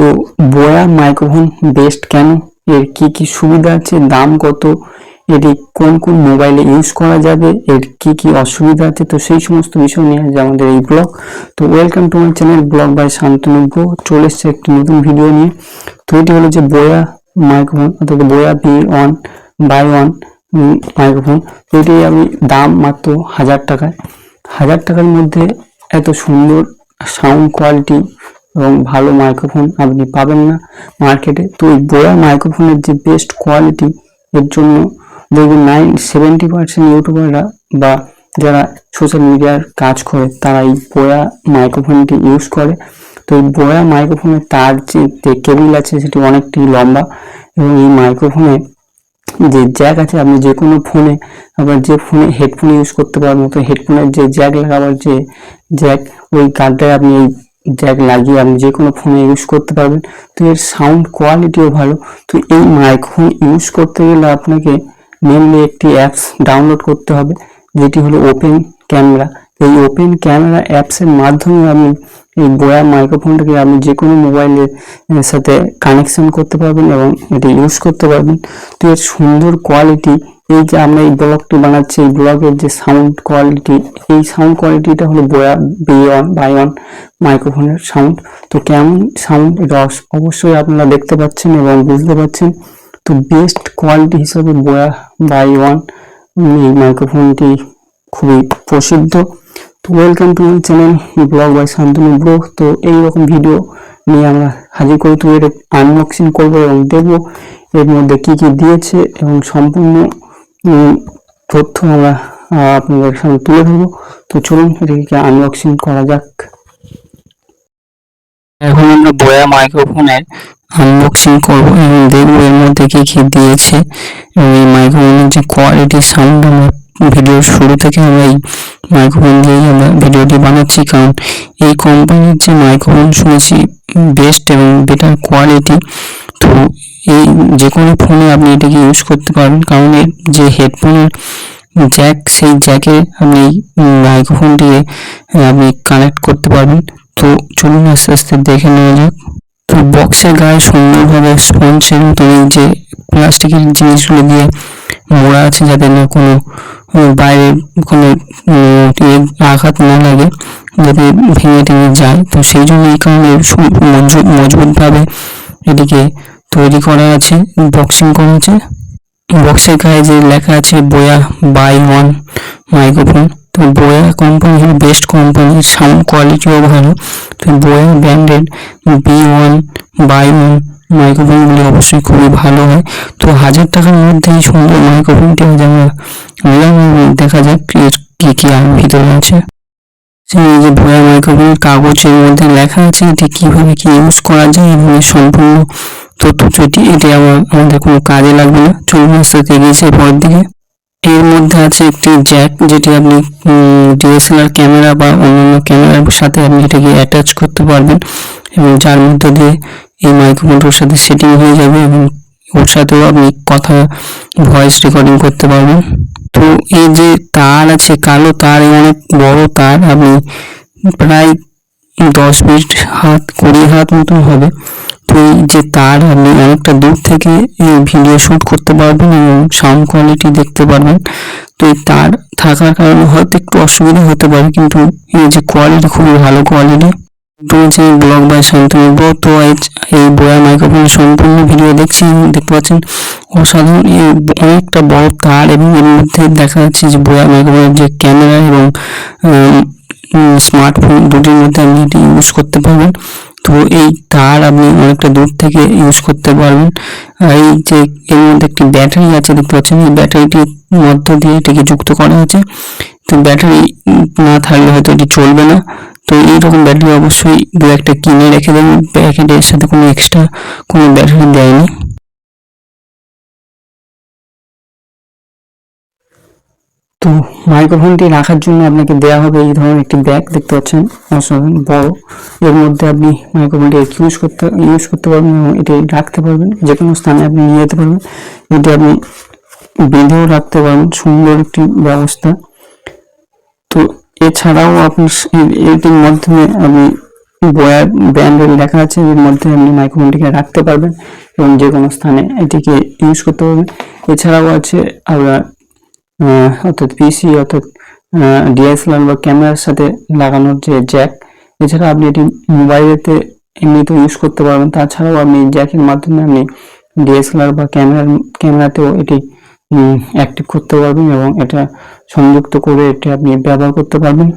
তো বোয়া microphone best কেন, এর কি কি সুবিধা আছে, দাম কত, এটি কোন কোন মোবাইলে ইউজ করা যাবে, এর কি কি অসুবিধা আছে, তো সেই সমস্ত বিষয় নিয়ে যে আমাদের এই ব্লগ। তো welcome to my channel blog by Shantanu bro. চলে এসছে একটি নতুন ভিডিও নিয়ে। তো এটি হলো যে বোয়া মাইক্রোফোন অথবা বোয়া B1 বাই 1 মাইক্রোফোন। তো এটি আমি দাম মাত্র 1000 টাকায়। 1000 টাকার মধ্যে এত সুন্দর সাউন্ড কোয়ালিটি এবং ভালো মাইক্রোফোন আপনি পাবেন না মার্কেটে। তো এই বোয়া মাইক্রোফোনের যে বেস্ট কোয়ালিটি, এর জন্য দেখবেন 70% ইউটিউবাররা বা যারা সোশ্যাল মিডিয়ার কাজ করে তারা এই বোয়া মাইক্রোফোনটি ইউজ করে। তো এই বোয়া মাইক্রোফোনের তার যে কেবল আছে সেটি অনেকটাই লম্বা, এবং এই মাইক্রোফোনে যে জ্যাক আছে, আপনি যে কোনো ফোনে আবার যে ফোনে হেডফোন ইউজ করতে পারবেন, তো হেডফোনের যে জ্যাক লাগাবার যে জ্যাক, ওই কার্ডটায় আপনি এই জ্যাক লাগিয়ে আপনি যে কোনো ফোনে ইউজ করতে পারবেন। তো এর সাউন্ড কোয়ালিটিও ভালো। তো এই মাইক্রোফোন ইউজ করতে গেলে আপনাকে মেনলি একটি অ্যাপস ডাউনলোড করতে হবে, যেটি হলো ওপেন ক্যামেরা। এই ওপেন ক্যামেরা অ্যাপসের মাধ্যমে আপনি এই বোয়া মাইক্রোফোনটাকে আপনি যে কোনো মোবাইলের সাথে কানেকশন করতে পারবেন এবং এটি ইউজ করতে পারবেন। তো এর সুন্দর কোয়ালিটি, এই যে আমরা এই ব্লগটি বানাচ্ছি, এই ব্লগের যে সাউন্ড কোয়ালিটি, এই সাউন্ড কোয়ালিটিটা হলো বোয়া B1 বাই 1 মাইক্রোফোনের সাউন্ড। তো কেমন সাউন্ড এটা অবশ্যই আপনারা দেখতে পাচ্ছেন এবং বুঝতে পারছেন। তো বেস্ট কোয়ালিটি হিসাবে বোয়া বাই 1 এই মাইক্রোফোনটি খুবই প্রসিদ্ধ। তো welcome to my channel blog by Shantanu bro. তো এইরকম ভিডিও নিয়ে আমরা হাজির করি। তো এর আনবক্সিং করবো এবং দেখবো এর মধ্যে কি কি দিয়েছে এবং সম্পূর্ণ তথ্য আমরা আপনাদের সামনে তুলে ধরবো। তো চলুন এটাকে আনবক্সিং করা যাক। এখন আমরা বোয়া মাইক্রোফোনের আনবক্সিং করব এবং দেখবো এর মধ্যে কি কি দিয়েছে এবং এই মাইক্রোফোনের যে কোয়ালিটি সাউন্ড, আমরা ভিডিওর শুরু থেকে আমরা এই মাইক্রোফোন দিয়েই আমরা ভিডিওটি বানাচ্ছি, কারণ এই কোম্পানির যে মাইক্রোফোন শুনেছি বেস্ট এবং বেটার কোয়ালিটি। তো এই যে কোনো ফোনে আপনি এটাকে ইউজ করতে পারবেন, কারণ এর যে হেডফোনের জ্যাক, সেই জ্যাকে আপনি মাইক্রোফোনটিকে আপনি কানেক্ট করতে পারবেন। তো চলুন আস্তে আস্তে দেখে নেওয়া যাক। তো বক্সের গায়ে সুন্দরভাবে স্পঞ্জের মতো এই যে প্লাস্টিকের জিনিসগুলো দিয়ে মোড়া আছে, যাতে না কোনো বাইরে কোনো আঘাত না লাগে, যাতে ভেঙে টেঙে যায়। তো সেই জন্য এই কারণে মজবুতভাবে এটিকে তৈরি করা আছে, বক্সিং করা আছে। বক্সের গায়ে যে লেখা আছে বোয়া বাই 1 মাইক্রোফোন। তো বোয়া কোম্পানি হলো বেস্ট কোম্পানি, সাউন্ড কোয়ালিটিও ভালো। তো বোয়া ব্র্যান্ডের B1 বাই 1 মাইক্রোফোনগুলি অবশ্যই খুবই ভালো হয়। তো 1000 টাকার মধ্যে এই সুন্দর মাইক্রোফোনটি আজ আমরা নিলাম। দেখা যাক কি কি আর ভিতরে আছে। এই যে বোয়া মাইক্রোফোনের কাগজের মধ্যে লেখা আছে এটি কিভাবে কি ইউজ করা যায় এবং এর সম্পূর্ণ তথ্য। এটি আমাদের কোনো কাজে লাগবে না। চলুন আস্তে আস্তে এগিয়েছে পরের দিকে। এর মধ্যে আছে একটি জ্যাক, যেটি আপনি DSLR ক্যামেরা বা অন্যান্য ক্যামেরার সাথে আপনি এটাকে অ্যাটাচ করতে পারবেন, এবং যার মধ্যে দিয়ে এই মাইক্রোফোনটার সাথে সেটিং হয়ে যাবে এবং ওর সাথেও আপনি কথা ভয়েস রেকর্ডিং করতে পারবেন। তো এই যে তার আছে, কালো তার, অনেক বড় তার, আপনি প্রায় 10 হাত 20 হাত মতন হবে। তো এই যে তার, আপনি অনেকটা দূর থেকে এই ভিডিও শুট করতে পারবেন এবং সাউন্ড কোয়ালিটি দেখতে পারবেন। তো এই তার থাকার কারণে হয়তো একটু অসুবিধা হতে পারে, কিন্তু এই যে কোয়ালিটি খুবই ভালো কোয়ালিটি। তো যে ব্লগ বাই শান্তনু ব্রো। তো এই বোয়া মাইক্রোফোনের সম্পূর্ণ ভিডিও দেখছি, দেখতে পাচ্ছেন অসাধারণ অনেকটা বড় তার, এবং এর মধ্যে দেখা যাচ্ছে যে বোয়া মাইক্রোফোনের যে ক্যামেরা এবং স্মার্টফোন দুটির মধ্যে আপনি এটি ইউজ করতে পারবেন। তো এই তার আপনি অনেকটা দূর থেকে ইউজ করতে পারবেন। এই যে এর মধ্যে একটি ব্যাটারি আছে, দেখতে পাচ্ছেন এই ব্যাটারিটির মধ্য দিয়ে এটিকে যুক্ত করা আছে। তো ব্যাটারি না থাকলে হয়তো এটি চলবে না। তো এইরকম ব্যাটারি অবশ্যই দু একটা কিনে রেখে দেবেন, প্যাকেটের সাথে কোনো এক্সট্রা কোনো ব্যাটারি দেয়নি। তো মাইক্রোফোনটি রাখার জন্য আপনাকে দেওয়া হবে এই ধরনের একটি ব্যাগ, দেখতে পাচ্ছেন অসাধারণ বড়। এর মধ্যে আপনি মাইক্রোফোনটি ইউজ করতে পারবেন এবং এটি রাখতে পারবেন, যে কোনো স্থানে আপনি নিয়ে যেতে পারবেন। এটি আপনি বেঁধেও রাখতে পারবেন, সুন্দর একটি ব্যবস্থা। তো এছাড়াও আপনি এটির মাধ্যমে আপনি বয়ার ব্র্যান্ডের লেখা আছে, এর মধ্যে আপনি মাইক্রোফোনটিকে রাখতে পারবেন এবং যে কোনো স্থানে এটিকে ইউজ করতে পারবেন। এছাড়াও আছে আমরা অর্থাৎ পিসি অর্থাৎ ডিএসএলআর বা ক্যামেরার সাথে লাগানোর যে জ্যাক, এছাড়া আপনি এটি মোবাইলেতে এমনিতেও ইউজ করতে পারবেন। তাছাড়াও আপনি জ্যাকের মাধ্যমে আপনি ডিএসএলআর বা ক্যামেরাতেও এটি অ্যাক্টিভ করতে পারবেন এবং এটা সংযুক্ত করে এটি আপনি ব্যবহার করতে পারবেন।